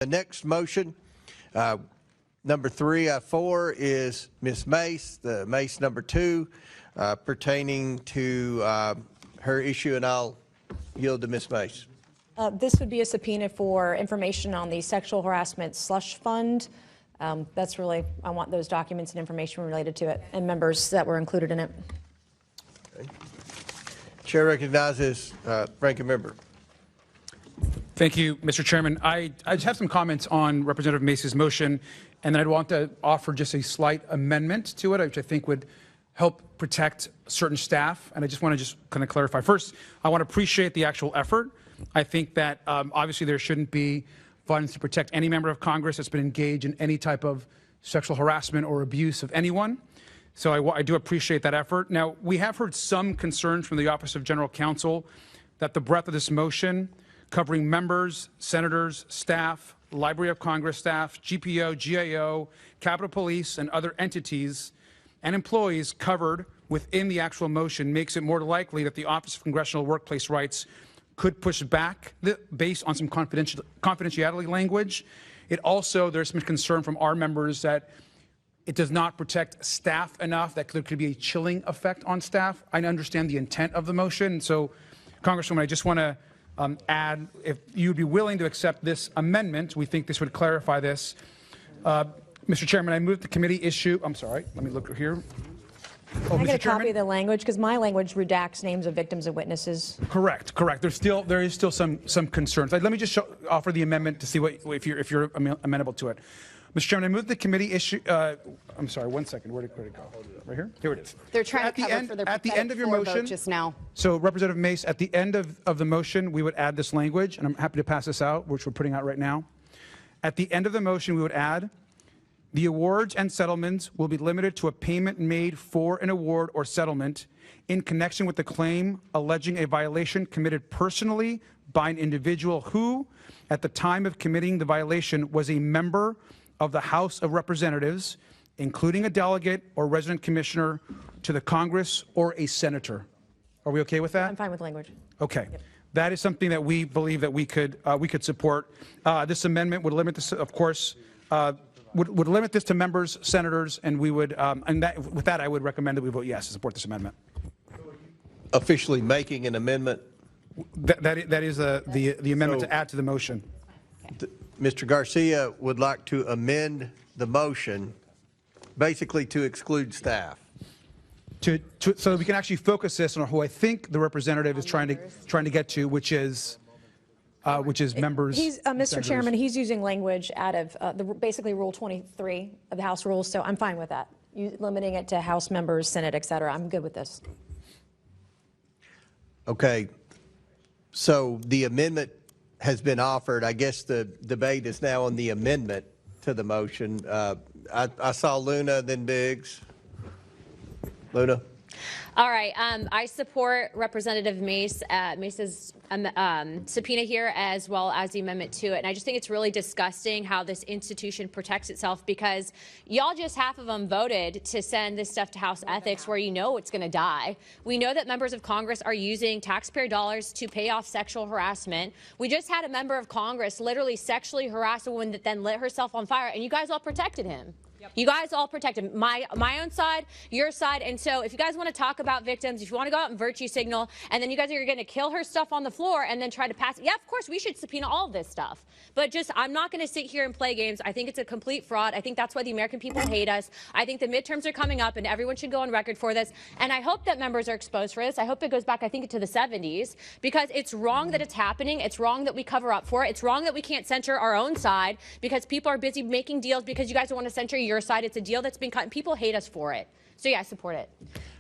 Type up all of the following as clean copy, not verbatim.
The next motion, number 4, is Ms. Mace, the Mace number 2, pertaining to her issue, and I'll yield to Ms. Mace. This would be a subpoena for information on the sexual harassment slush fund. That's really, I want those documents and information related to it and members that were included in it. Okay. Chair recognizes ranking member. Thank you, Mr. Chairman. I just have some comments on Representative Mace's motion, and then I'd want to offer just a slight amendment to it, which I think would help protect certain staff. And I just want to kind of clarify. First, I want to appreciate the actual effort. I think that obviously there shouldn't be funds to protect any member of Congress that's been engaged in any type of sexual harassment or abuse of anyone. So I do appreciate that effort. Now, we have heard some concerns from the Office of General Counsel that the breadth of this motion, covering members, senators, staff, Library of Congress staff, GPO, GAO, Capitol Police, and other entities and employees covered within the actual motion, makes it more likely that the Office of Congressional Workplace Rights could push back based on some confidentiality language. It also, there's some concern from our members that it does not protect staff enough, that there could be a chilling effect on staff. I understand the intent of the motion. So, Congresswoman, I just want to add, if you'd be willing to accept this amendment, we think this would clarify this. Mr. Chairman, I move the committee issue. I'm sorry, let me look here. Oh, I Mr. get a Chairman? copy of the language because my language redacts names of victims and witnesses. Correct. There is still some concerns. Let me just offer the amendment to see if you're amenable to it. Mr. Chairman, I move the committee issue. I'm sorry, 1 second. Where'd it go? Right here? Here it is. They're trying to cover for their at the end of your motion just now. So, Representative Mace, at the end of the motion, we would add this language, and I'm happy to pass this out, which we're putting out right now. At the end of the motion, we would add, the awards and settlements will be limited to a payment made for an award or settlement in connection with the claim alleging a violation committed personally by an individual who, at the time of committing the violation, was a member of the House of Representatives, including a delegate or resident commissioner to the Congress or a senator. Are we okay with that? I'm fine with language. Okay. Yep. That is something that we believe that we could support. This amendment would limit this, of course, would limit this to members, senators, and we would, with that, I would recommend that we vote yes to support this amendment. Officially making an amendment? That is the amendment to add to the motion. Mr. Garcia would like to amend the motion basically to exclude staff. So we can actually focus this on who I think the representative is trying to get to, which is members. Mr. Chairman, he's using language out of basically Rule 23 of the House rules, so I'm fine with that. Limiting it to House members, Senate, et cetera. I'm good with this. Okay. So the amendment has been offered. I guess the debate is now on the amendment to the motion. I saw Luna, then Biggs. Luna. All right. I support Representative Mace's subpoena here, as well as the amendment to it. And I just think it's really disgusting how this institution protects itself, because y'all just half of them voted to send this stuff to House Ethics, where you know it's going to die. We know that members of Congress are using taxpayer dollars to pay off sexual harassment. We just had a member of Congress literally sexually harass a woman that then lit herself on fire, and you guys all protected him. Yep. You guys all protected my own side, your side. And so if you guys want to talk about victims, if you want to go out and virtue signal, and then you guys are going to kill her stuff on the floor and then try to pass it, yeah, of course, we should subpoena all of this stuff. But just, I'm not going to sit here and play games. I think it's a complete fraud. I think that's why the American people hate us. I think the midterms are coming up, and everyone should go on record for this. And I hope that members are exposed for this. I hope it goes back, I think, to the 70s, because it's wrong that it's happening. It's wrong that we cover up for it. It's wrong that we can't censor our own side because people are busy making deals because you guys don't want to censor your side. It's a deal that's been cut, and people hate us for it. So, yeah, I support it.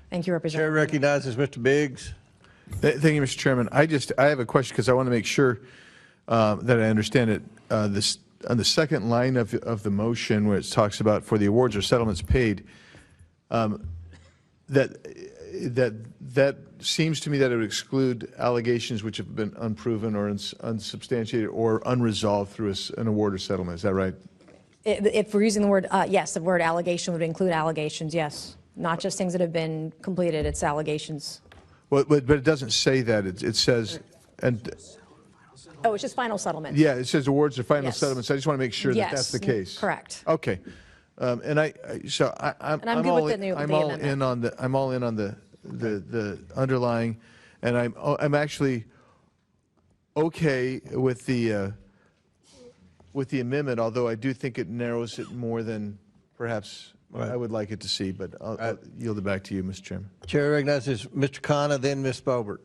Thank you, Representative. Chair recognizes Mr. Biggs. Thank you, Mr. Chairman. I have a question because I want to make sure that I understand it. On the second line of the motion, where it talks about for the awards or settlements paid, that seems to me that it would exclude allegations which have been unproven or unsubstantiated or unresolved through an award or settlement. Is that right? If we're using the word, yes, the word allegation would include allegations, yes. Not just things that have been completed, it's allegations. Well, but it doesn't say that. It says, and Oh, it's just final settlement. Yeah, it says awards or final Yes. settlements. I just want to make sure that Yes, that's the case. correct. Okay. I'm And I'm good all with the in, I'm the all amendment. in on the underlying, and I'm actually okay with the amendment, although I do think it narrows it more than perhaps I would like it to see, but I'll yield it back to you, Mr. Chairman. Chair recognizes Mr. Khanna, then Ms. Boebert.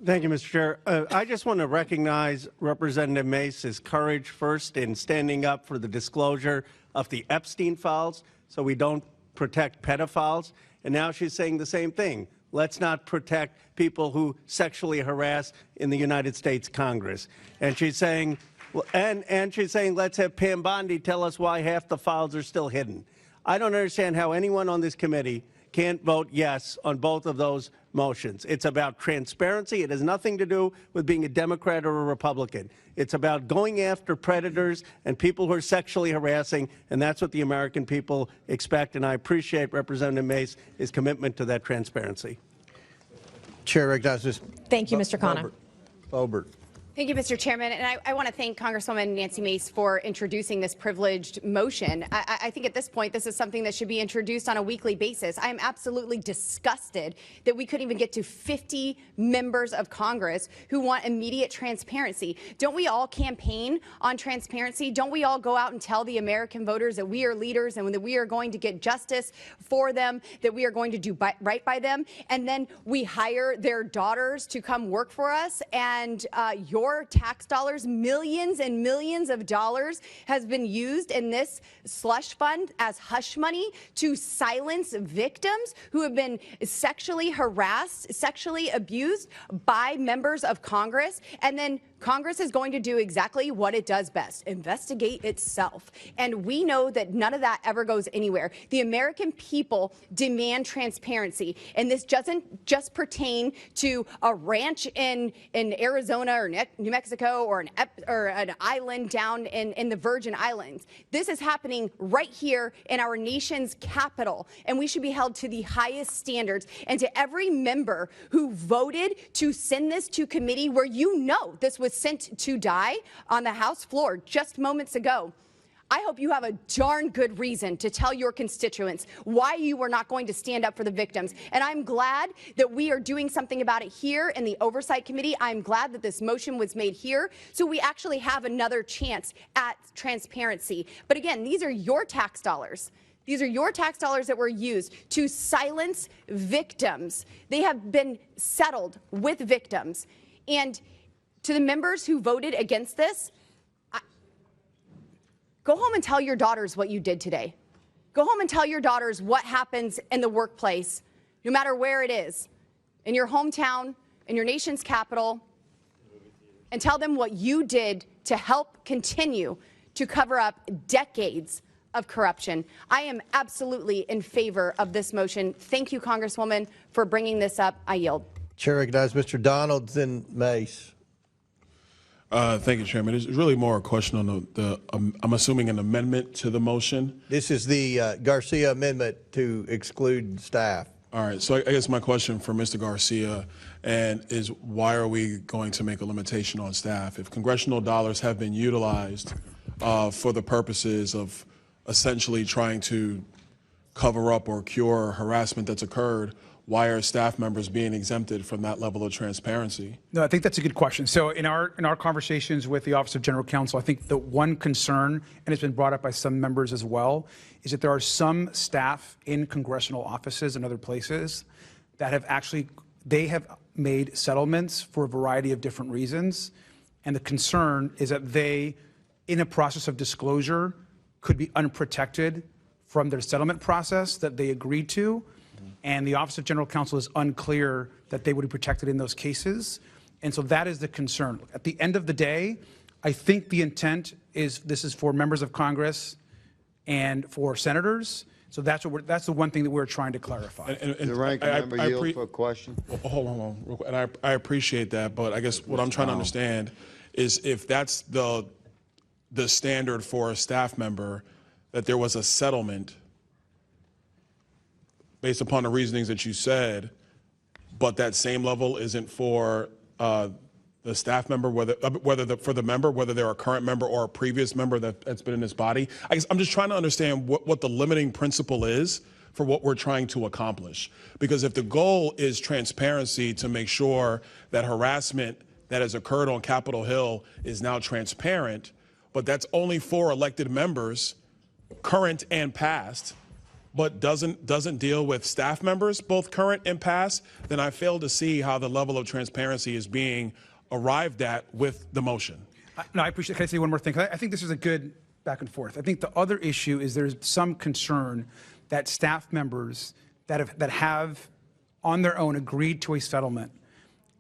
Thank you, Mr. Chair. I just want to recognize Representative Mace's courage first in standing up for the disclosure of the Epstein files so we don't protect pedophiles. And now she's saying the same thing. Let's not protect people who sexually harass in the United States Congress. And she's saying, and she's saying, let's have Pam Bondi tell us why half the files are still hidden. I don't understand how anyone on this committee can't vote yes on both of those motions. It's about transparency. It has nothing to do with being a Democrat or a Republican. It's about going after predators and people who are sexually harassing, and that's what the American people expect, and I appreciate Representative Mace's commitment to that transparency. Chair recognizes. Thank you, Mr. Khanna. Boebert. Thank you, Mr. Chairman. And I want to thank Congresswoman Nancy Mace for introducing this privileged motion. I think at this point, this is something that should be introduced on a weekly basis. I am absolutely disgusted that we couldn't even get to 50 members of Congress who want immediate transparency. Don't we all campaign on transparency? Don't we all go out and tell the American voters that we are leaders and that we are going to get justice for them, that we are going to do right by them? And then we hire their daughters to come work for us, and your tax dollars, millions and millions of dollars, has been used in this slush fund as hush money to silence victims who have been sexually harassed, sexually abused by members of Congress. And then Congress is going to do exactly what it does best, investigate itself. And we know that none of that ever goes anywhere. The American people demand transparency. And this doesn't just pertain to a ranch in Arizona or New Mexico or an island down in the Virgin Islands. This is happening right here in our nation's capital. And we should be held to the highest standards. And to every member who voted to send this to committee, where you know this was sent to die on the House floor just moments ago, I hope you have a darn good reason to tell your constituents why you were not going to stand up for the victims. And I'm glad that we are doing something about it here in the Oversight Committee. I'm glad that this motion was made here so we actually have another chance at transparency. But again, these are your tax dollars. These are your tax dollars that were used to silence victims. They have been settled with victims. And to the members who voted against this, go home and tell your daughters what you did today. Go home and tell your daughters what happens in the workplace, no matter where it is, in your hometown, in your nation's capital, and tell them what you did to help continue to cover up decades of corruption. I am absolutely in favor of this motion. Thank you, Congresswoman, for bringing this up. I yield. Chair recognizes Mr. Donalds, then Mace. Thank you, Chairman. It's really more a question on I'm assuming an amendment to the motion. This is the Garcia amendment to exclude staff. All right, so I guess my question for Mr. Garcia is why are we going to make a limitation on staff? If congressional dollars have been utilized for the purposes of essentially trying to cover up or cure harassment that's occurred, why are staff members being exempted from that level of transparency? No, I think that's a good question. So in our conversations with the Office of General Counsel, I think the one concern, and it's been brought up by some members as well, is that there are some staff in congressional offices and other places that they have made settlements for a variety of different reasons. And the concern is that they, in a process of disclosure, could be unprotected from their settlement process that they agreed to. And the Office of General Counsel is unclear that they would be protected in those cases. And so that is the concern. At the end of the day, I think the intent is this is for members of Congress and for senators. So that's the one thing that we're trying to clarify. The ranking member yield for a question. Hold on. And I appreciate that, but I guess what I'm trying to understand is if that's the standard for a staff member, that there was a settlement based upon the reasonings that you said, but that same level isn't for the staff member, for the member, whether they're a current member or a previous member that's been in this body. I guess I'm just trying to understand what the limiting principle is for what we're trying to accomplish. Because if the goal is transparency to make sure that harassment that has occurred on Capitol Hill is now transparent, but that's only for elected members, current and past, but doesn't deal with staff members, both current and past, then I fail to see how the level of transparency is being arrived at with the motion. No, I appreciate. Can I say one more thing? I think this is a good back and forth. I think the other issue is there's some concern that staff members that have on their own agreed to a settlement,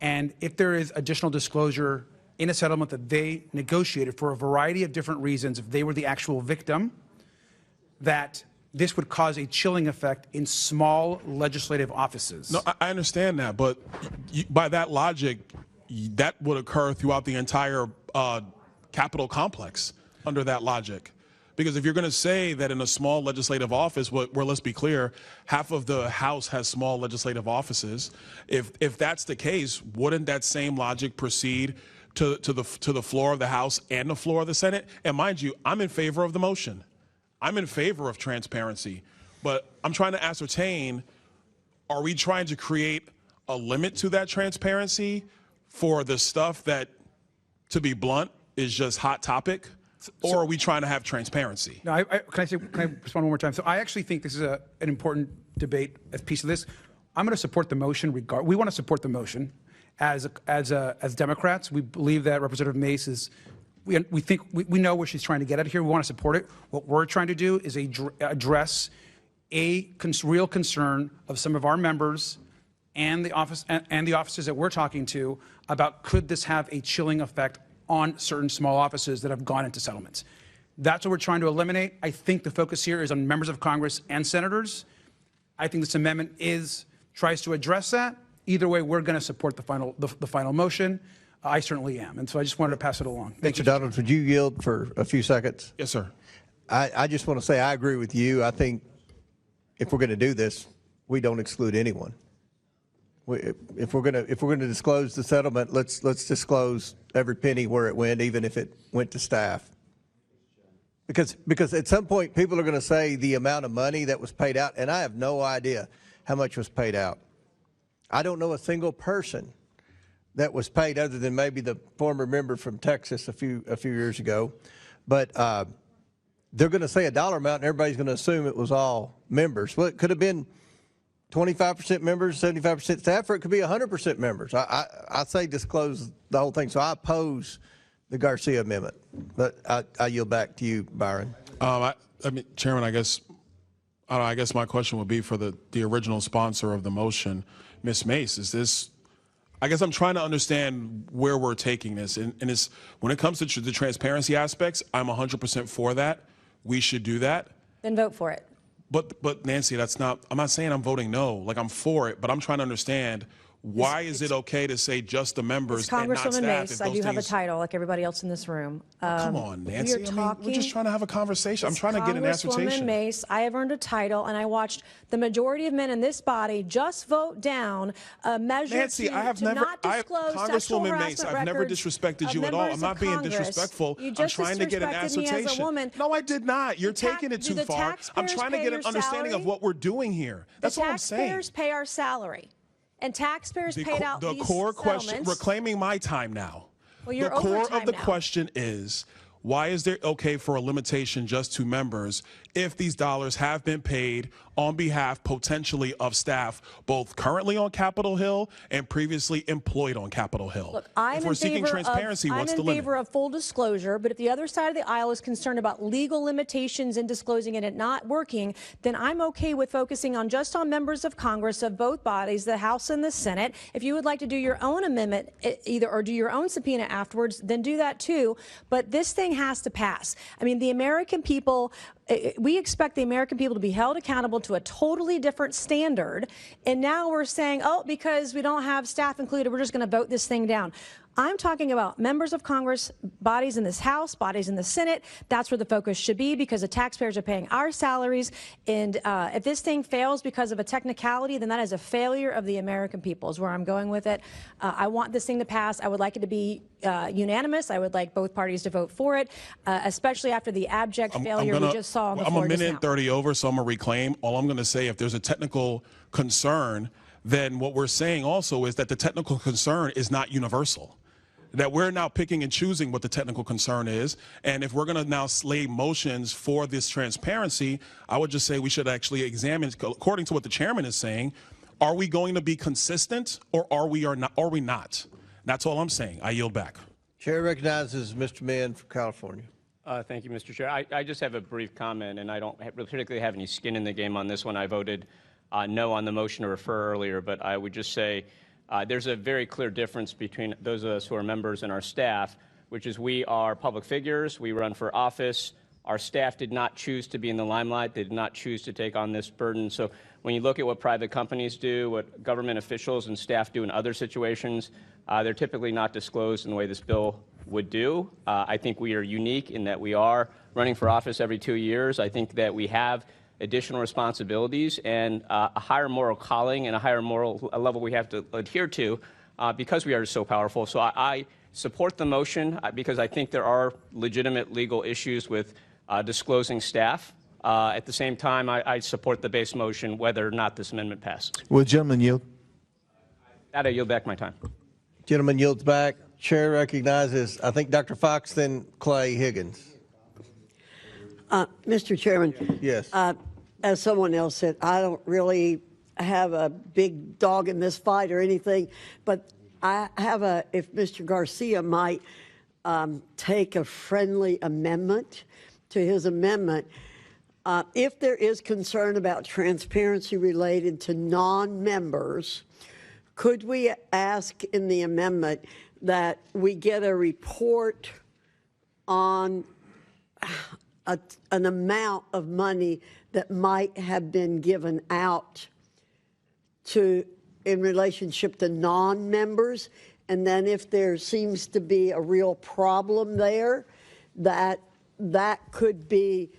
and if there is additional disclosure in a settlement that they negotiated for a variety of different reasons, if they were the actual victim, that this would cause a chilling effect in small legislative offices. No, I understand that, but by that logic, that would occur throughout the entire Capitol complex under that logic. Because if you're going to say that in a small legislative office, where let's be clear, half of the House has small legislative offices, if that's the case, wouldn't that same logic proceed to the floor of the House and the floor of the Senate? And mind you, I'm in favor of the motion. I'm in favor of transparency, but I'm trying to ascertain, are we trying to create a limit to that transparency for the stuff that, to be blunt, is just hot topic? Or are we trying to have transparency? No, can I respond one more time? So I actually think this is an important debate as piece of this. I'm going to support the motion. We want to support the motion as Democrats. We believe that Representative Mace is. We know where she's trying to get at here. We want to support it. What we're trying to do is address a real concern of some of our members and the offices that we're talking to about, could this have a chilling effect on certain small offices that have gone into settlements. That's what we're trying to eliminate. I think the focus here is on members of Congress and senators. I think this amendment tries to address that. Either way, we're going to support the final motion. I certainly am, and so I just wanted to pass it along. Mr. Donalds, would you yield for a few seconds? Yes, sir. I just want to say I agree with you. I think if we're going to do this, we don't exclude anyone. If we're going to disclose the settlement, let's disclose every penny where it went, even if it went to staff. Because at some point people are going to say the amount of money that was paid out, and I have no idea how much was paid out. I don't know a single person that was paid other than maybe the former member from Texas a few years ago, but they're going to say a dollar amount, and everybody's going to assume it was all members. Well, it could have been 25% members, 75% staff, or it could be 100% members. I say disclose the whole thing. So I oppose the Garcia amendment. But I yield back to you, Byron. I mean, Chairman, I guess my question would be for the original sponsor of the motion, Ms. Mace. Is this? I guess I'm trying to understand where we're taking this, and it's when it comes to the transparency aspects, I'm 100% for that. We should do that. Then vote for it. But Nancy, that's not, I'm not saying I'm voting no, like I'm for it, but I'm trying to understand, why is it okay to say just the members and not staff? Congresswoman Mace, I do have a title like everybody else in this room. Come on, Nancy. We're just trying to have a conversation. I'm trying to get an assertion. Congresswoman Mace, I have earned a title, and I watched the majority of men in this body just vote down a measure Nancy, to I have not never, disclose sexual Congresswoman harassment Mace, I've never records disrespected you of at all. I'm members not of being Congress. disrespectful. You I'm just trying to get an disrespected me as a assertion. woman. No, I did not. You're taking it too far. I'm trying to get an understanding of what we're doing here. That's all I'm saying. The taxpayers pay our salary. And taxpayers paid out the these core question, settlements. reclaiming my time now. Well, you're the over core time of the now. question is, why is there okay for a limitation just to members if these dollars have been paid on behalf potentially of staff, both currently on Capitol Hill and previously employed on Capitol Hill? Look, I'm in favor of full disclosure, but if the other side of the aisle is concerned about legal limitations in disclosing it and not working, then I'm okay with focusing on just on members of Congress of both bodies, the House and the Senate. If you would like to do your own amendment or do your own subpoena afterwards, then do that too. But this thing has to pass. I mean, the American people We expect the American people to be held accountable to a totally different standard. And now we're saying, oh, because we don't have staff included, we're just going to vote this thing down. I'm talking about members of Congress, bodies in this House, bodies in the Senate. That's where the focus should be, because the taxpayers are paying our salaries. And if this thing fails because of a technicality, then that is a failure of the American people, is where I'm going with it. I want this thing to pass. I would like it to be unanimous. I would like both parties to vote for it, especially after the abject failure we just saw on the floor I'm a minute just now. 30 over, so I'm going to reclaim. All I'm going to say, if there's a technical concern, then what we're saying also is that the technical concern is not universal. That we're now picking and choosing what the technical concern is. And if we're going to now lay motions for this transparency, I would just say we should actually examine, according to what the chairman is saying, are we going to be consistent, or are we not? That's all I'm saying. I yield back. Chair recognizes Mr. Mann from California. Thank you, Mr. Chair. I just have a brief comment, and I don't particularly have any skin in the game on this one. I voted no on the motion to refer earlier, but I would just say there's a very clear difference between those of us who are members and our staff, which is we are public figures. We run for office. Our staff did not choose to be in the limelight. They did not choose to take on this burden. So when you look at what private companies do, what government officials and staff do in other situations, they're typically not disclosed in the way this bill would do. I think we are unique in that we are running for office every 2 years. I think that we have additional responsibilities and a higher moral calling and a higher moral level we have to adhere to because we are so powerful. So I support the motion because I think there are legitimate legal issues with disclosing staff. At the same time, I support the base motion whether or not this amendment passes. Will the gentleman yield? That I yield back my time. Gentleman yields back. Chair recognizes, I think, Dr. Fox, then Clay Higgins. Mr. Chairman. Yes. As someone else said, I don't really have a big dog in this fight or anything, but I have if Mr. Garcia might take a friendly amendment to his amendment. If there is concern about transparency related to non-members, could we ask in the amendment that we get a report on an amount of money that might have been given out in relationship to non-members, and then if there seems to be a real problem there, that could be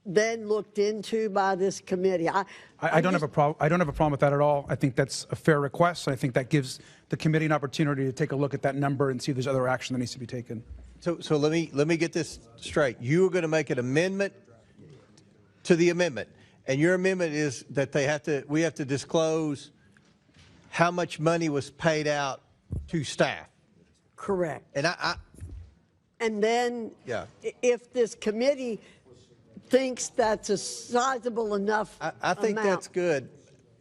then looked into by this committee. I don't have a problem. I don't have a problem with that at all. I think that's a fair request. I think that gives the committee an opportunity to take a look at that number and see if there's other action that needs to be taken. So let me get this straight. You are going to make an amendment to the amendment, and your amendment is that we have to disclose how much money was paid out to staff. Correct. And and then if this committee thinks that's a sizable enough I think that's good.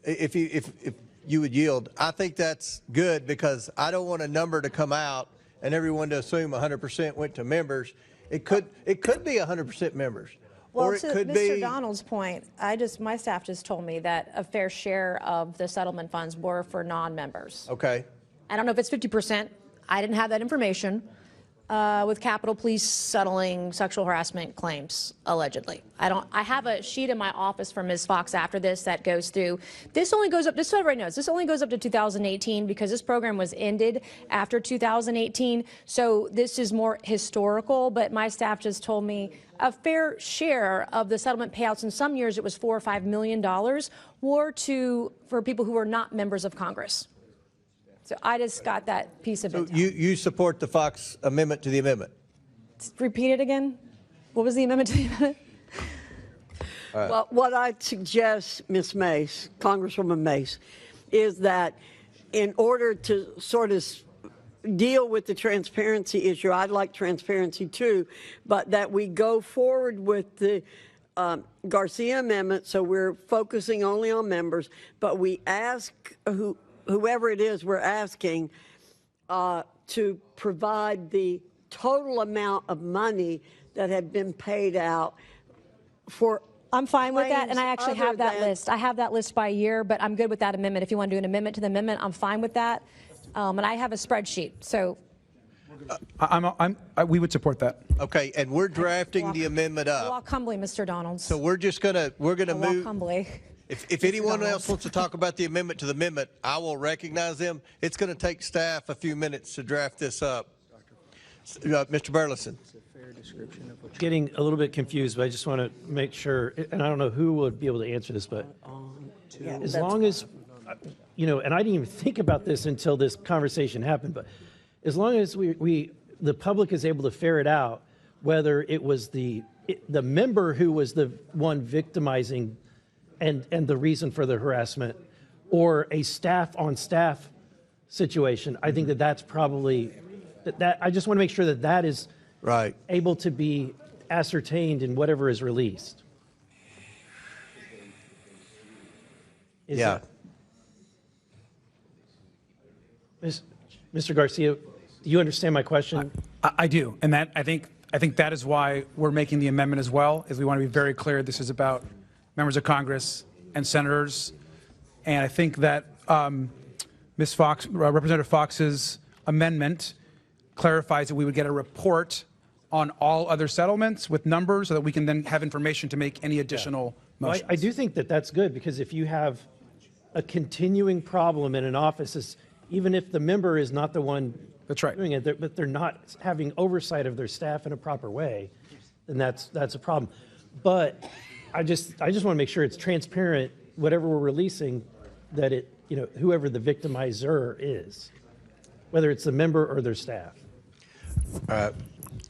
If you would yield, I think that's good, because I don't want a number to come out and everyone to assume 100% went to members. It could be 100% members. Well, or it to could Mr. be, Donald's point, my staff just told me that a fair share of the settlement funds were for non-members. okay. I don't know if it's 50%. I didn't have that information. With Capitol Police settling sexual harassment claims, allegedly. I have a sheet in my office from Ms. Fox after this that goes through. This only goes up, just so everybody knows, this only goes up to 2018 because this program was ended after 2018. So this is more historical, but my staff just told me a fair share of the settlement payouts, in some years it was $4 or $5 million, were for people who were not members of Congress. So I just got that piece of it. So you support the Fox amendment to the amendment? Repeat it again. What was the amendment to the amendment? Well, what I'd suggest, Ms. Mace, Congresswoman Mace, is that in order to sort of deal with the transparency issue, I'd like transparency too, but that we go forward with the Garcia amendment, so we're focusing only on members, but we ask whoever it is we're asking to provide the total amount of money that had been paid out for. I'm fine with that, and I actually have that list. I have that list by year, but I'm good with that amendment. If you want to do an amendment to the amendment, I'm fine with that. And I have a spreadsheet, so. We would support that. Okay, and we're drafting the amendment I up. walk humbly, Mr. Donalds. So we're gonna I walk move. humbly. If anyone else wants to talk about the amendment to the amendment, I will recognize them. It's going to take staff a few minutes to draft this up. Mr. Burleson. Getting a little bit confused, but I just want to make sure, and I don't know who would be able to answer this, but as long as, you know, and I didn't even think about this until this conversation happened, but as long as the public is able to ferret out whether it was the member who was the one victimizing and the reason for the harassment, or a staff on staff situation, I think that's probably, that I just want to make sure that is right, able to be ascertained in whatever is released. Yeah. Mr. Garcia, do you understand my question? I do, and that I think that is why we're making the amendment as well, is we want to be very clear this is about members of Congress and senators, and I think that Ms. Fox, Representative Fox's amendment clarifies that we would get a report on all other settlements with numbers so that we can then have information to make any additional motions. I do think that's good, because if you have a continuing problem in an office, even if the member is not the one doing it, but they're not having oversight of their staff in a proper way, then that's a problem. But I just want to make sure it's transparent, whatever we're releasing, that it, you know, whoever the victimizer is, whether it's the member or their staff.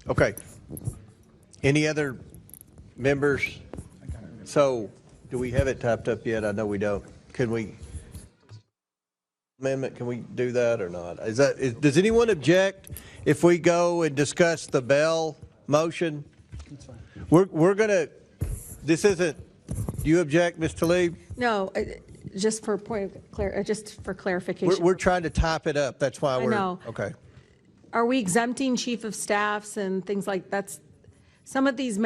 Okay. Any other members? So, do we have it typed up yet? I know we don't. Can we? Amendment, can we do that or not? Does anyone object if we go and discuss the Bell motion? We're gonna, this isn't, do you object, Ms. Tlaib? No, just for clarification. We're trying to type it up, that's why I know. okay. Are we exempting chief of staffs and things like that? Some of these,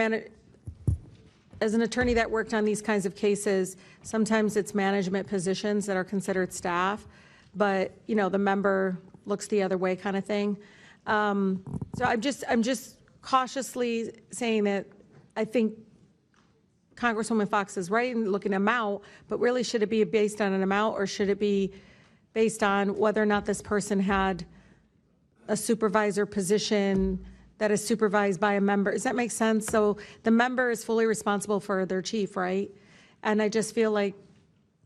as an attorney that worked on these kinds of cases, sometimes it's management positions that are considered staff, but you know, the member looks the other way kind of thing. So I'm just cautiously saying that I think Congresswoman Fox is right in looking at amount, but really should it be based on an amount, or should it be based on whether or not this person had a supervisor position that is supervised by a member? Does that make sense? So the member is fully responsible for their chief, right? And I just feel like,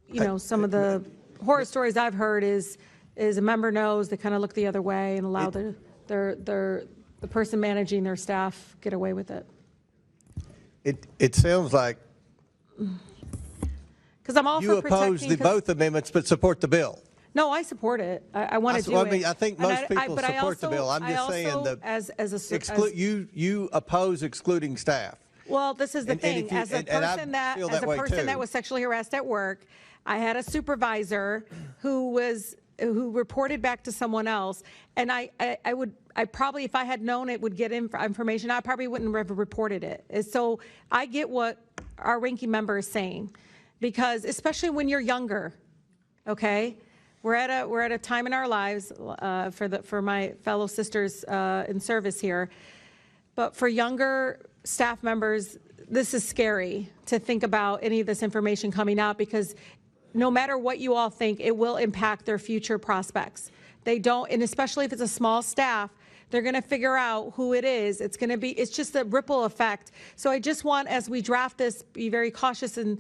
you know, some of the horror stories I've heard is a member knows, they kind of look the other way and allow the person managing their staff get away with it. It sounds like because I'm all you for oppose both amendments but support the bill. No, I support it. I want to do I mean, it. I think most people support the bill. I'm just saying that you oppose excluding staff. Well, this is the thing. As a person that was sexually harassed at work, I had a supervisor who reported back to someone else, and I probably, if I had known it would get information, I probably wouldn't have reported it. So I get what our ranking member is saying, because especially when you're younger, okay, we're at a time in our lives for my fellow sisters in service here, but for younger staff members, this is scary to think about any of this information coming out, because no matter what you all think, it will impact their future prospects. They don't, and especially if it's a small staff, they're going to figure out who it is. It's just a ripple effect. So I just want, as we draft this, be very cautious in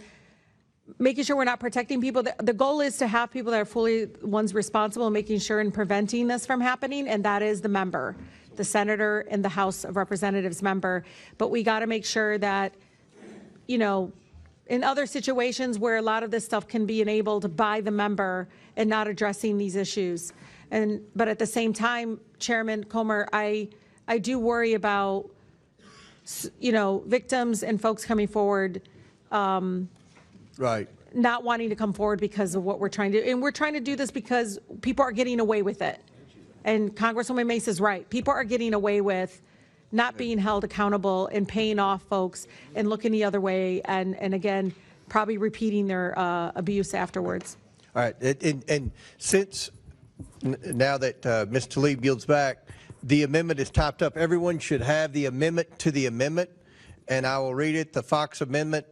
making sure we're not protecting people. The goal is to have people that are fully ones responsible in making sure and preventing this from happening, and that is the member, the senator and the House of Representatives member. But we got to make sure that, you know, in other situations where a lot of this stuff can be enabled by the member and not addressing these issues. But at the same time, Chairman Comer, I do worry about, you know, victims and folks coming forward right, not wanting to come forward because of what we're trying to do. And we're trying to do this because people are getting away with it. And Congresswoman Mace is right. People are getting away with not being held accountable and paying off folks and looking the other way, and again, probably repeating their abuse afterwards. All right, and since now that Ms. Tlaib yields back, The amendment is typed up. Everyone should have the amendment to the amendment, and I will read it. The Fox Amendment.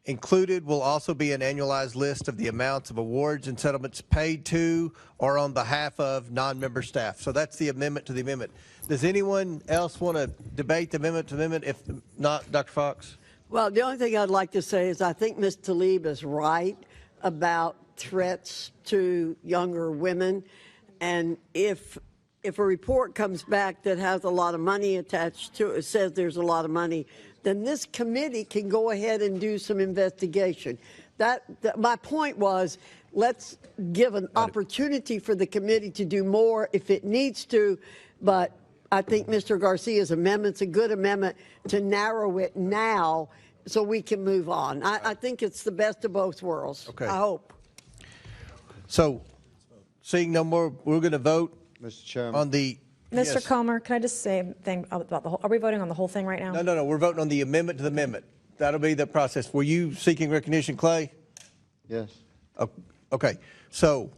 Included will also be an annualized list of the amounts of awards and settlements paid to or on behalf of non-member staff. So that's the amendment to the amendment. Does anyone else want to debate the amendment to the amendment? If not, Dr. Fox? Well, the only thing I'd like to say is I think Ms. Tlaib is right about threats to younger women. And if a report comes back that has a lot of money attached to it, says there's a lot of money, then this committee can go ahead and do some investigation. My point was, let's give an opportunity for the committee to do more if it needs to, but I think Mr. Garcia's amendment's a good amendment to narrow it now so we can move on. I think it's the best of both worlds. Okay. I hope. So, seeing no more, we're going to vote Mr. Chairman. on the... Mr. Yes. Comer, can I just say a thing about the whole, are we voting on the whole thing right now? No. We're voting on the amendment to the amendment. That'll be the process. Were you seeking recognition, Clay? Yes. Okay. So,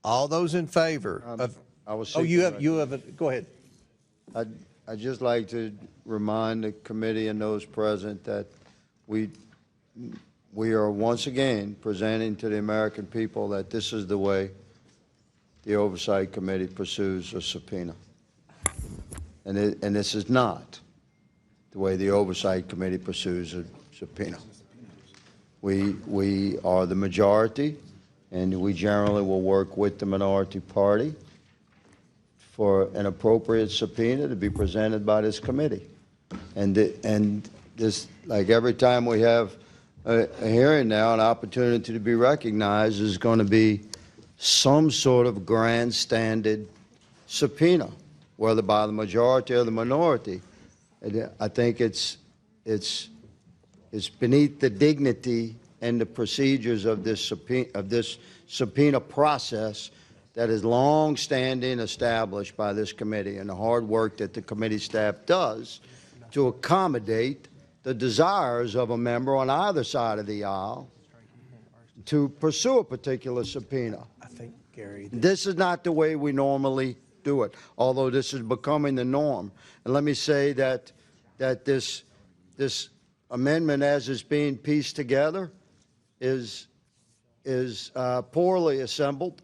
all those in favor of... I was Oh, you seeking have, go ahead. I'd just like to remind the committee and those present that we are once again presenting to the American people that this is the way the Oversight Committee pursues a subpoena. And this is not the way the Oversight Committee pursues a subpoena. We are the majority, and we generally will work with the minority party for an appropriate subpoena to be presented by this committee. And this, like every time we have a hearing now, an opportunity to be recognized is going to be some sort of grandstanded subpoena, whether by the majority or the minority. And I think it's beneath the dignity and the procedures of this subpoena process that is long-standing, established by this committee, and the hard work that the committee staff does to accommodate the desires of a member on either side of the aisle to pursue a particular subpoena. This is not the way we normally do it, although this is becoming the norm. And let me say that this amendment, as it's being pieced together, is poorly assembled,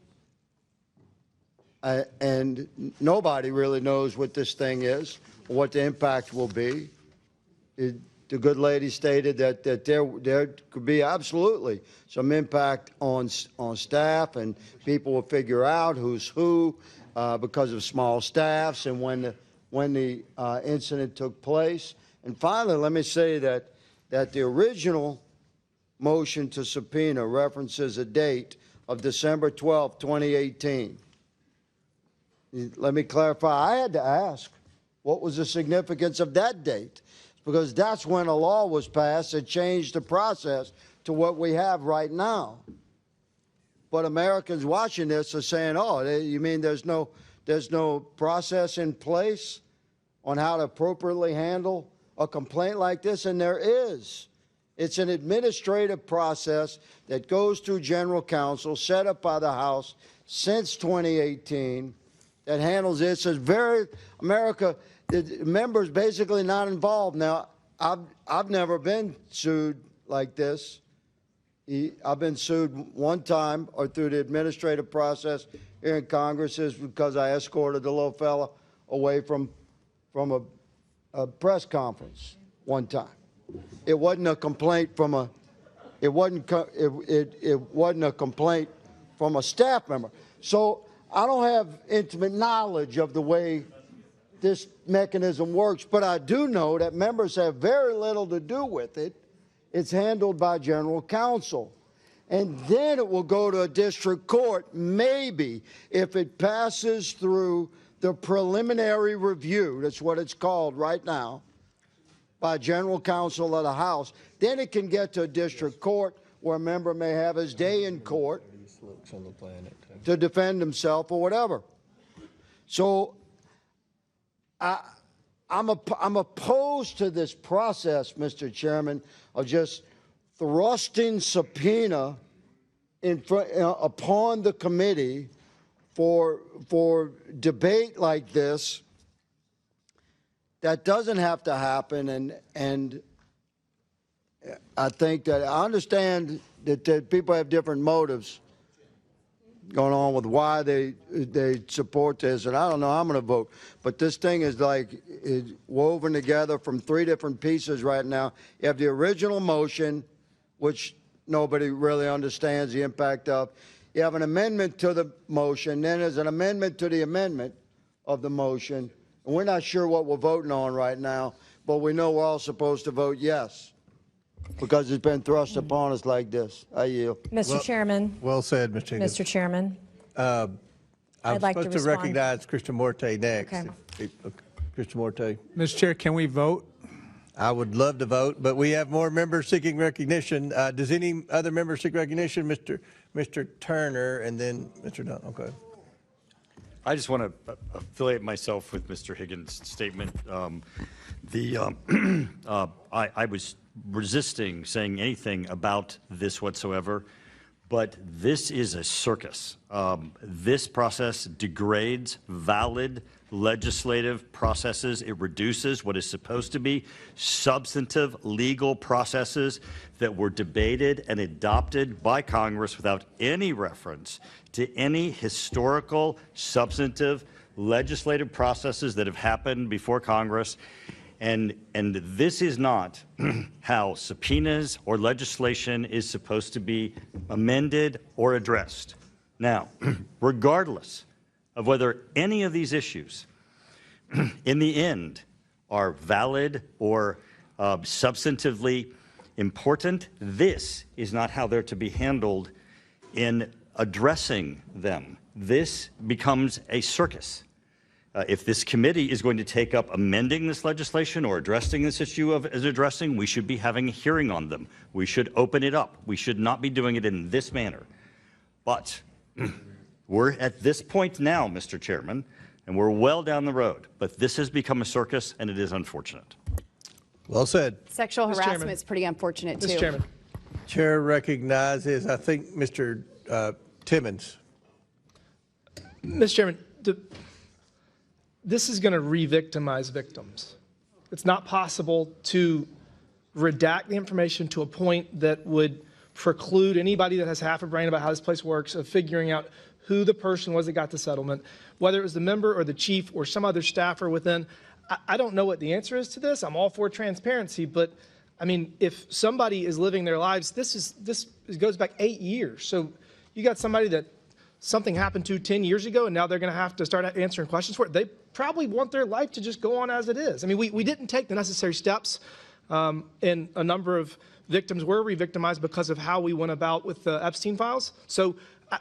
and nobody really knows what this thing is, or what the impact will be. The good lady stated that there could be absolutely some impact on staff, and people will figure out who's who because of small staffs and when the incident took place. And finally, let me say that the original motion to subpoena references a date of December 12, 2018. Let me clarify. I had to ask, what was the significance of that date? Because that's when a law was passed that changed the process to what we have right now. But Americans watching this are saying, oh, you mean there's no process in place on how to appropriately handle a complaint like this? And there is. It's an administrative process that goes through General Counsel, set up by the House since 2018, that handles this. It's very, America, the members basically not involved. Now, I've never been sued like this. I've been sued one time or through the administrative process here in Congress is because I escorted the little fella away from a press conference one time. It wasn't a complaint from it wasn't a complaint from a staff member. So I don't have intimate knowledge of the way this mechanism works, but I do know that members have very little to do with it. It's handled by General Counsel. And then it will go to a district court, maybe, if it passes through the preliminary review, that's what it's called right now, by General Counsel of the House. Then it can get to a district court where a member may have his day in court to defend himself or whatever. So I'm opposed to this process, Mr. Chairman, of just thrusting subpoena upon the committee for debate like this, that doesn't have to happen, and I think that I understand that people have different motives going on with why they support this, and I don't know how I'm going to vote, but this thing is woven together from three different pieces right now. You have the original motion, which nobody really understands the impact of. You have an amendment to the motion, then there's an amendment to the amendment of the motion, and we're not sure what we're voting on right now, but we know we're all supposed to vote yes, because it's been thrust upon us like this. I yield. Mr. Chairman. Well said, Mr. Higgins. Mr. Chairman. I'm I'd like to supposed to respond. recognize Christian Morte next. Okay. Christian Morte. Mr. Chair, can we vote? I would love to vote, but we have more members seeking recognition. Does any other member seek recognition? Mr. Turner and then Mr. Dunn. Okay. I just want to affiliate myself with Mr. Higgins' statement. I was resisting saying anything about this whatsoever, but this is a circus. This process degrades valid legislative processes. It reduces what is supposed to be substantive legal processes that were debated and adopted by Congress without any reference to any historical, substantive legislative processes that have happened before Congress. And this is not how subpoenas or legislation is supposed to be amended or addressed. Now, regardless of whether any of these issues in the end are valid or substantively important, this is not how they're to be handled in addressing them. This becomes a circus. If this committee is going to take up amending this legislation or addressing this issue as addressing, we should be having a hearing on them. We should open it up. We should not be doing it in this manner. But we're at this point now, Mr. Chairman, and we're well down the road. But this has become a circus, and it is unfortunate. Well said. Sexual harassment is pretty unfortunate, too. Mr. Chairman. Chair recognizes, I think, Mr. Timmons. Mr. Chairman, this is going to re-victimize victims. It's not possible to redact the information to a point that would preclude anybody that has half a brain about how this place works of figuring out who the person was that got the settlement, whether it was the member or the chief or some other staffer within. I don't know what the answer is to this. I'm all for transparency, but I mean, if somebody is living their lives, this goes back 8 years. So you got somebody that something happened to 10 years ago, and now they're going to have to start answering questions for it. They probably want their life to just go on as it is. I mean, we didn't take the necessary steps, and a number of victims were re-victimized because of how we went about with the Epstein files. So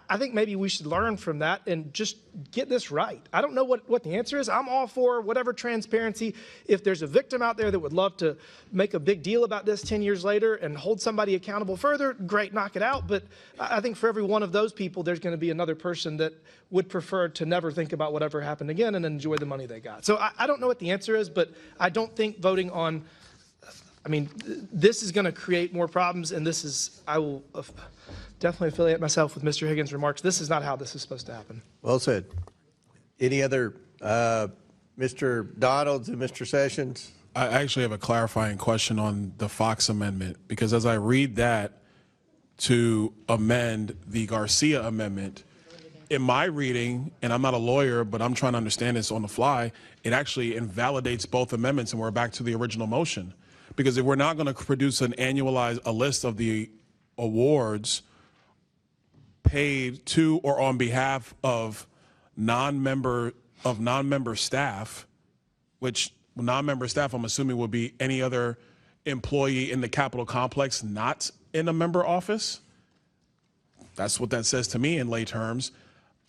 I think maybe we should learn from that and just get this right. I don't know what the answer is. I'm all for whatever transparency. If there's a victim out there that would love to make a big deal about this 10 years later and hold somebody accountable further, great, knock it out. But I think for every one of those people, there's going to be another person that would prefer to never think about whatever happened again and enjoy the money they got. So I don't know what the answer is, but I don't think voting on, I mean, this is going to create more problems, and this is, I will definitely affiliate myself with Mr. Higgins' remarks. This is not how this is supposed to happen. Well said. Any other, Mr. Donalds and Mr. Sessions? I actually have a clarifying question on the Fox amendment, because as I read that to amend the Garcia amendment, in my reading, and I'm not a lawyer, but I'm trying to understand this on the fly, it actually invalidates both amendments, and we're back to the original motion. Because if we're not going to produce a list of the awards paid to or on behalf of non-member staff, which non-member staff I'm assuming would be any other employee in the Capitol complex not in a member office. That's what that says to me in lay terms.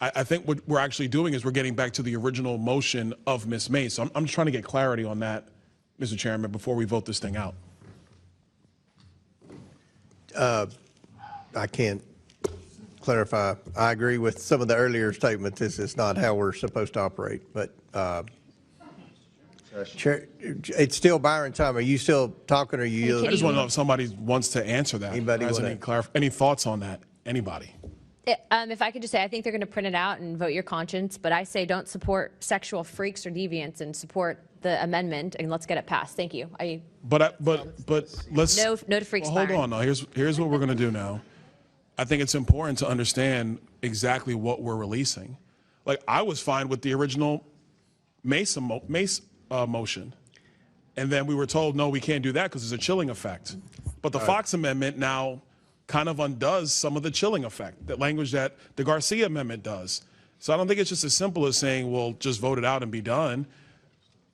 I think what we're actually doing is we're getting back to the original motion of Ms. Mace. So I'm just trying to get clarity on that, Mr. Chairman, before we vote this thing out. I can't clarify. I agree with some of the earlier statements. This is not how we're supposed to operate. But Chair, it's still Byron time. Are you still talking, or you? I just want to know if somebody wants to answer that. Anybody has want any thoughts on that? Anybody? If I could just say, I think they're going to print it out and vote your conscience, but I say don't support sexual freaks or deviants and support the amendment, and let's get it passed. Thank you. But let's No to freaks. Well, hold on. Now, here's what we're going to do now. I think it's important to understand exactly what we're releasing. Like, I was fine with the original Mace motion, and then we were told, no, we can't do that because there's a chilling effect. But the Fox amendment now kind of undoes some of the chilling effect, that language that the Garcia amendment does. So I don't think it's just as simple as saying, well, just vote it out and be done.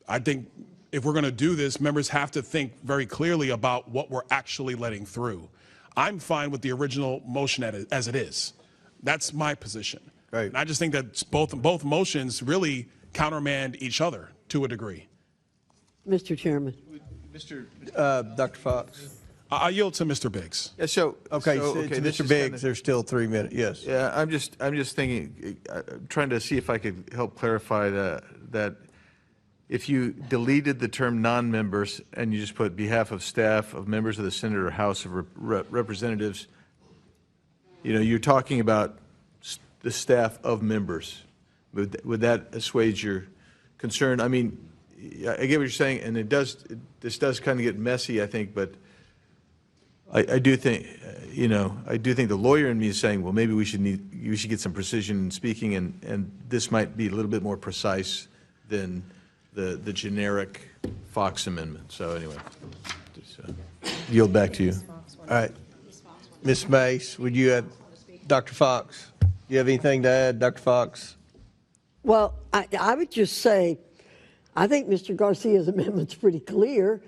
I think if we're going to do this, members have to think very clearly about what we're actually letting through. I'm fine with the original motion as it is. That's my position. Right. And I just think that both motions really countermand each other to a degree. Mr. Chairman. Dr. Fox. I yield to Mr. Biggs. Yeah, Okay, this Mr. is Biggs, kinda- there's still 3 minutes. Yes. Yeah, I'm just thinking, trying to see if I could help clarify that if you deleted the term non-members and you just put behalf of staff of members of the Senate or House of Representatives, you're talking about the staff of members. Would that assuage your concern? I mean, I get what you're saying, and this does kind of get messy, I think, but I do think, I do think the lawyer in me is saying, well, maybe we should get some precision in speaking, and this might be a little bit more precise than the generic Fox amendment. So anyway, just, yield back to you. All right. Ms. Mace, would you have, Dr. Fox, do you have anything to add, Dr. Fox? Well, I would just say, I think Mr. Garcia's amendment's pretty clear.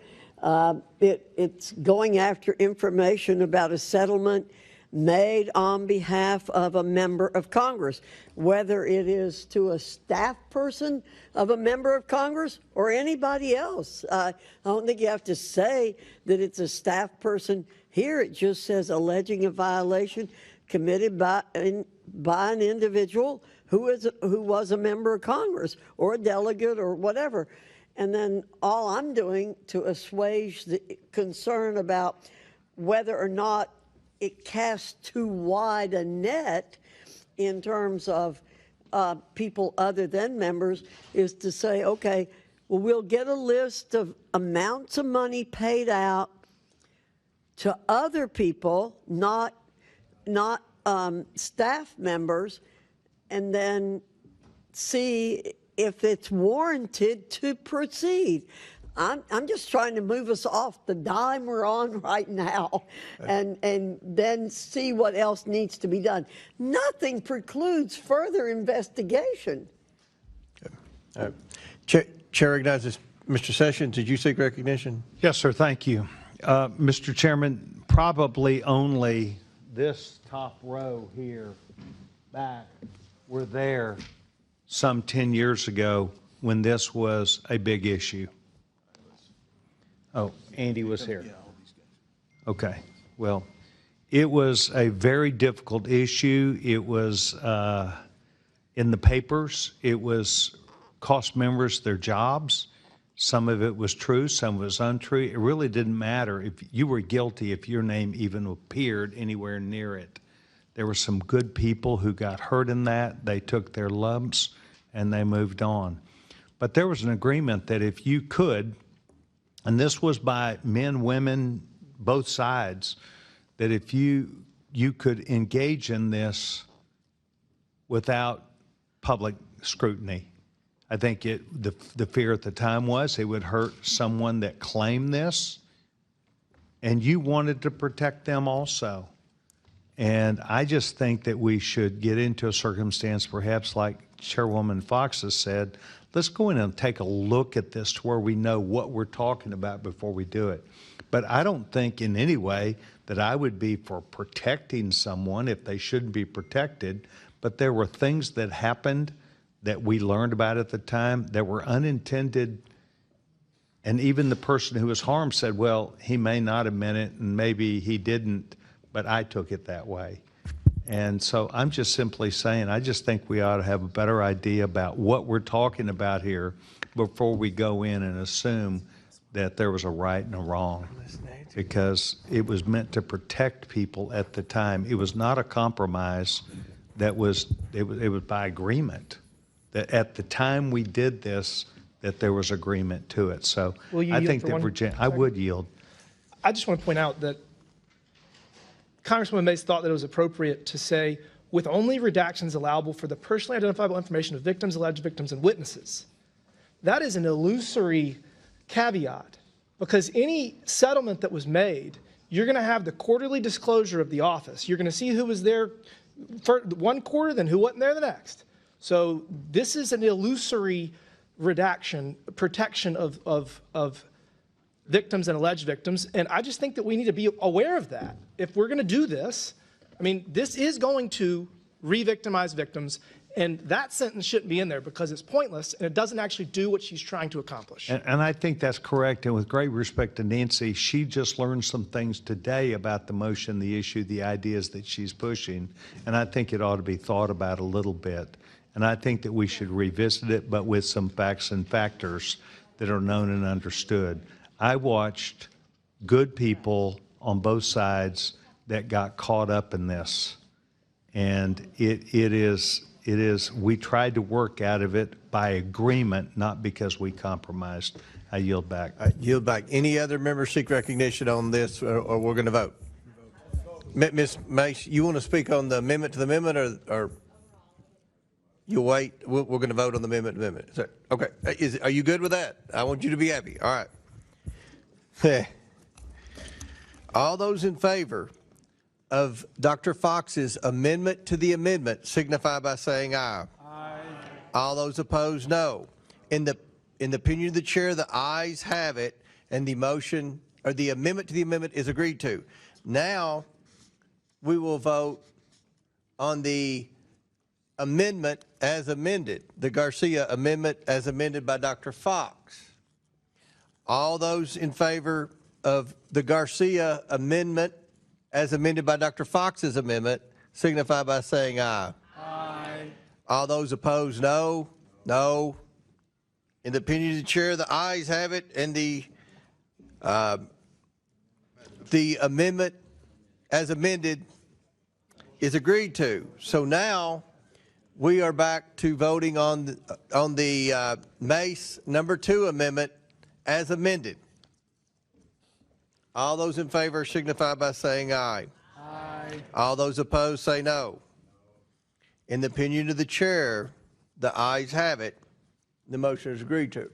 It's going after information about a settlement made on behalf of a member of Congress, whether it is to a staff person of a member of Congress or anybody else. I don't think you have to say that it's a staff person. Here it just says alleging a violation committed by an individual who was a member of Congress or a delegate or whatever. And then all I'm doing to assuage the concern about whether or not it casts too wide a net in terms of people other than members is to say, okay, well, we'll get a list of amounts of money paid out to other people, not staff members, and then see if it's warranted to proceed. I'm just trying to move us off the dime we're on right now and then see what else needs to be done. Nothing precludes further investigation. All right. Chair recognizes Mr. Sessions. Did you seek recognition? Yes, sir. Thank you. Mr. Chairman, probably only this top row here back were there some 10 years ago when this was a big issue. Oh, Andy was here. Okay. Well, it was a very difficult issue. It was in the papers. It was cost members their jobs. Some of it was true, some was untrue. It really didn't matter if you were guilty if your name even appeared anywhere near it. There were some good people who got hurt in that. They took their lumps and they moved on. But there was an agreement that if you could, and this was by men, women, both sides, that if you could engage in this without public scrutiny. I think the fear at the time was it would hurt someone that claimed this, and you wanted to protect them also. And I just think that we should get into a circumstance, perhaps like Chairwoman Fox has said, let's go in and take a look at this to where we know what we're talking about before we do it. But I don't think in any way that I would be for protecting someone if they shouldn't be protected. But there were things that happened that we learned about at the time that were unintended. And even the person who was harmed said, well, he may not have meant it and maybe he didn't, but I took it that way. And so I'm just simply saying, I just think we ought to have a better idea about what we're talking about here before we go in and assume that there was a right and a wrong, because it was meant to protect people at the time. It was not a compromise it was by agreement. That at the time we did this, that there was agreement to it. So Will you I yield think for that one Virginia, I would yield. I just want to point out that Congresswoman Mace thought that it was appropriate to say, with only redactions allowable for the personally identifiable information of victims, alleged victims, and witnesses. That is an illusory caveat, because any settlement that was made, you're going to have the quarterly disclosure of the office. You're going to see who was there for one quarter, then who wasn't there the next. So this is an illusory redaction, protection of victims and alleged victims, and I just think that we need to be aware of that. If we're going to do this, I mean, this is going to re-victimize victims, and that sentence shouldn't be in there because it's pointless and it doesn't actually do what she's trying to accomplish. And I think that's correct. And with great respect to Nancy, she just learned some things today about the motion, the issue, the ideas that she's pushing, and I think it ought to be thought about a little bit. And I think that we should revisit it, but with some facts and factors that are known and understood. I watched good people on both sides that got caught up in this. And it is, we tried to work out of it by agreement, not because we compromised. I yield back. Yield back. Any other members seek recognition on this, or we're going to vote? Ms. Mace, you want to speak on the amendment to the amendment, or you'll wait? We're going to vote on the amendment to the amendment. Is that, okay. Are you good with that? I want you to be happy. All right. All those in favor of Dr. Fox's amendment to the amendment signify by saying aye. Aye. All those opposed, no. In the opinion of the chair, the ayes have it, and the motion, or the amendment to the amendment, is agreed to. Now we will vote on the amendment as amended, the Garcia amendment as amended by Dr. Fox. All those in favor of the Garcia amendment as amended by Dr. Fox's amendment signify by saying aye. Aye. All those opposed, no. No. In the opinion of the chair, the ayes have it, and the amendment as amended is agreed to. So now we are back to voting on the Mace number 2 amendment as amended. All those in favor signify by saying aye. Aye. All those opposed say no. In the opinion of the chair, the ayes have it. The motion is agreed to.